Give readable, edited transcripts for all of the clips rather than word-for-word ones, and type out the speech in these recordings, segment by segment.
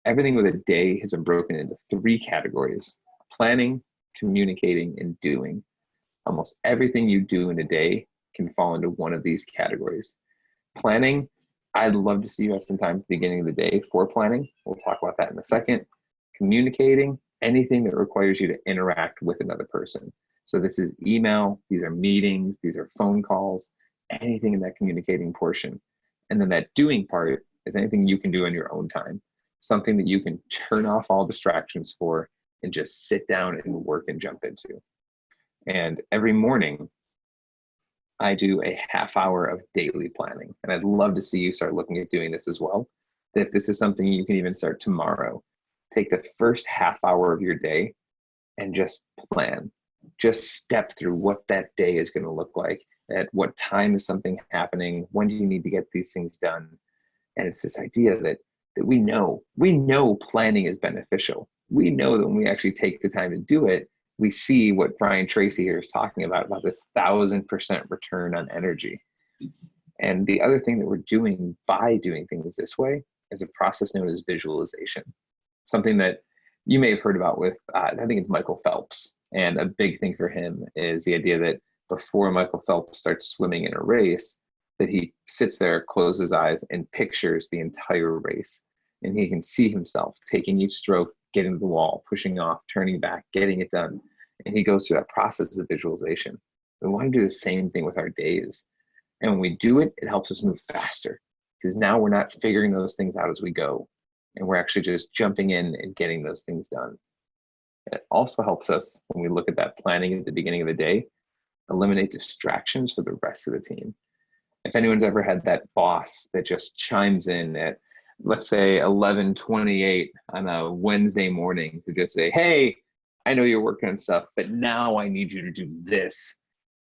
everything with a day has been broken into three categories: planning, communicating, and doing. Almost everything you do in a day can fall into one of these categories. Planning, I'd love to see you have some time at the beginning of the day for planning. We'll talk about that in a second. Communicating, anything that requires you to interact with another person. So this is email, these are meetings, these are phone calls, anything in that communicating portion. And then that doing part is anything you can do in your own time, something that you can turn off all distractions for and just sit down and work and jump into. And every morning, I do a half hour of daily planning. And I'd love to see you start looking at doing this as well. If this is something you can even start tomorrow, take the first half hour of your day and just plan. Just step through what that day is going to look like. At what time is something happening? When do you need to get these things done? And it's this idea that we know planning is beneficial. We know that when we actually take the time to do it, we see what Brian Tracy here is talking about this 1,000% return on energy. And the other thing that we're doing by doing things this way is a process known as visualization. Something that you may have heard about with, I think it's Michael Phelps. And a big thing for him is the idea that before Michael Phelps starts swimming in a race, that he sits there, closes his eyes, and pictures the entire race. And he can see himself taking each stroke, getting to the wall, pushing off, turning back, getting it done. And he goes through that process of visualization. We want to do the same thing with our days. And when we do it, it helps us move faster, because now we're not figuring those things out as we go. And we're actually just jumping in and getting those things done. It also helps us, when we look at that planning at the beginning of the day, eliminate distractions for the rest of the team. If anyone's ever had that boss that just chimes in at, let's say, 11:28 on a Wednesday morning to just say, hey, I know you're working on stuff, but now I need you to do this.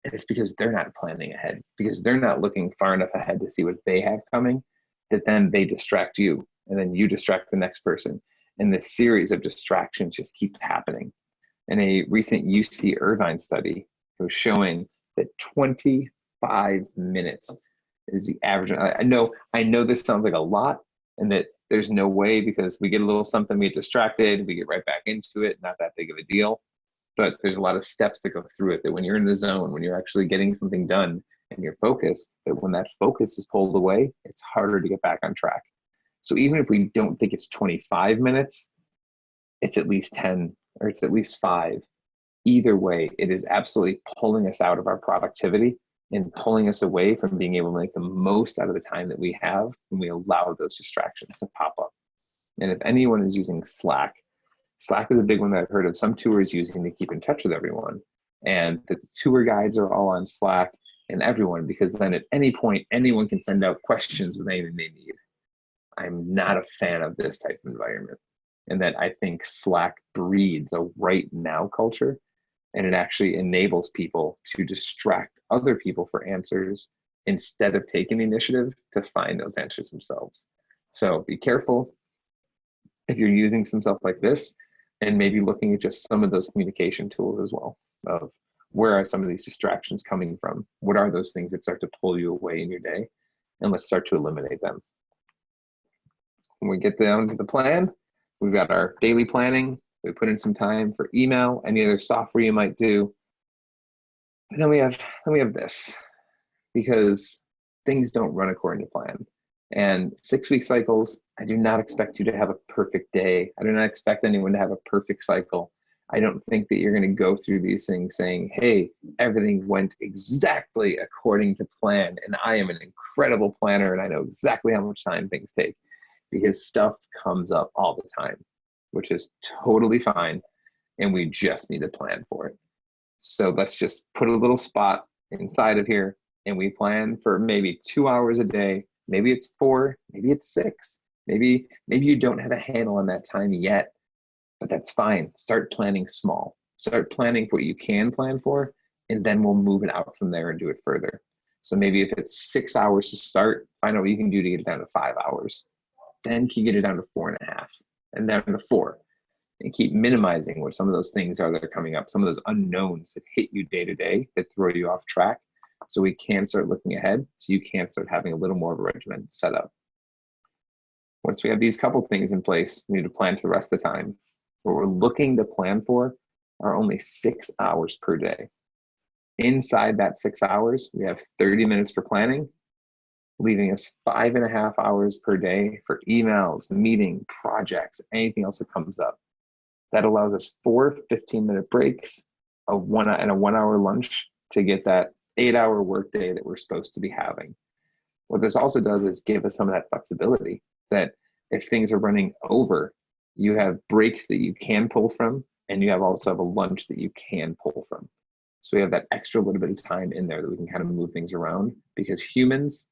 And it's because they're not planning ahead, because they're not looking far enough ahead to see what they have coming, that then they distract you, and then you distract the next person. And this series of distractions just keeps happening. In a recent UC Irvine study, it was showing that 25 minutes is the average. I know this sounds like a lot, and that there's no way, because we get a little something, we get distracted, we get right back into it, not that big of a deal. But there's a lot of steps that go through it, that when you're in the zone, when you're actually getting something done and you're focused, that when that focus is pulled away, it's harder to get back on track. So even if we don't think it's 25 minutes, it's at least 10 or it's at least 5. Either way, it is absolutely pulling us out of our productivity and pulling us away from being able to make the most out of the time that we have when we allow those distractions to pop up. And if anyone is using Slack, Slack is a big one that I've heard of some tours using to keep in touch with everyone. And the tour guides are all on Slack, and everyone, because then at any point, anyone can send out questions with anything they need. I'm not a fan of this type of environment, and that I think Slack breeds a right now culture, and it actually enables people to distract other people for answers instead of taking the initiative to find those answers themselves. So be careful if you're using some stuff like this, and maybe looking at just some of those communication tools as well, of where are some of these distractions coming from? What are those things that start to pull you away in your day? And let's start to eliminate them. When we get down to the plan, we've got our daily planning. We put in some time for email, any other software you might do. And then we have this, because things don't run according to plan. And 6-week cycles, I do not expect you to have a perfect day. I do not expect anyone to have a perfect cycle. I don't think that you're going to go through these things saying, hey, everything went exactly according to plan, and I am an incredible planner and I know exactly how much time things take, because stuff comes up all the time, which is totally fine, and we just need to plan for it. So let's just put a little spot inside of here, and we plan for maybe 2 hours a day. Maybe it's 4, maybe it's 6. Maybe you don't have a handle on that time yet, but that's fine. Start planning small. Start planning for what you can plan for, and then we'll move it out from there and do it further. So maybe if it's 6 hours to start, find out what you can do to get it down to 5 hours. Then you get it down to 4.5, and down to 4. And keep minimizing what some of those things are that are coming up, some of those unknowns that hit you day to day that throw you off track, so we can start looking ahead, so you can start having a little more of a regimen set up. Once we have these couple things in place, we need to plan for the rest of the time. What we're looking to plan for are only 6 hours per day. Inside that 6 hours, we have 30 minutes for planning, leaving us 5.5 hours per day for emails, meeting, projects, anything else that comes up. That allows us 4 15-minute breaks, and a 1-hour lunch to get that 8-hour workday that we're supposed to be having. What this also does is give us some of that flexibility that if things are running over, you have breaks that you can pull from, and you also have a lunch that you can pull from. So we have that extra little bit of time in there that we can kind of move things around, because humans,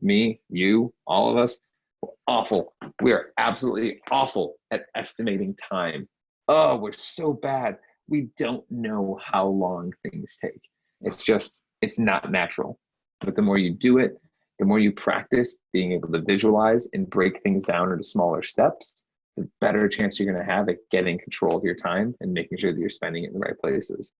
me, you, all of us, we're awful. We are absolutely awful at estimating time. Oh, we're so bad. We don't know how long things take. It's not natural. But the more you do it, the more you practice being able to visualize and break things down into smaller steps, the better chance you're going to have at getting control of your time and making sure that you're spending it in the right places.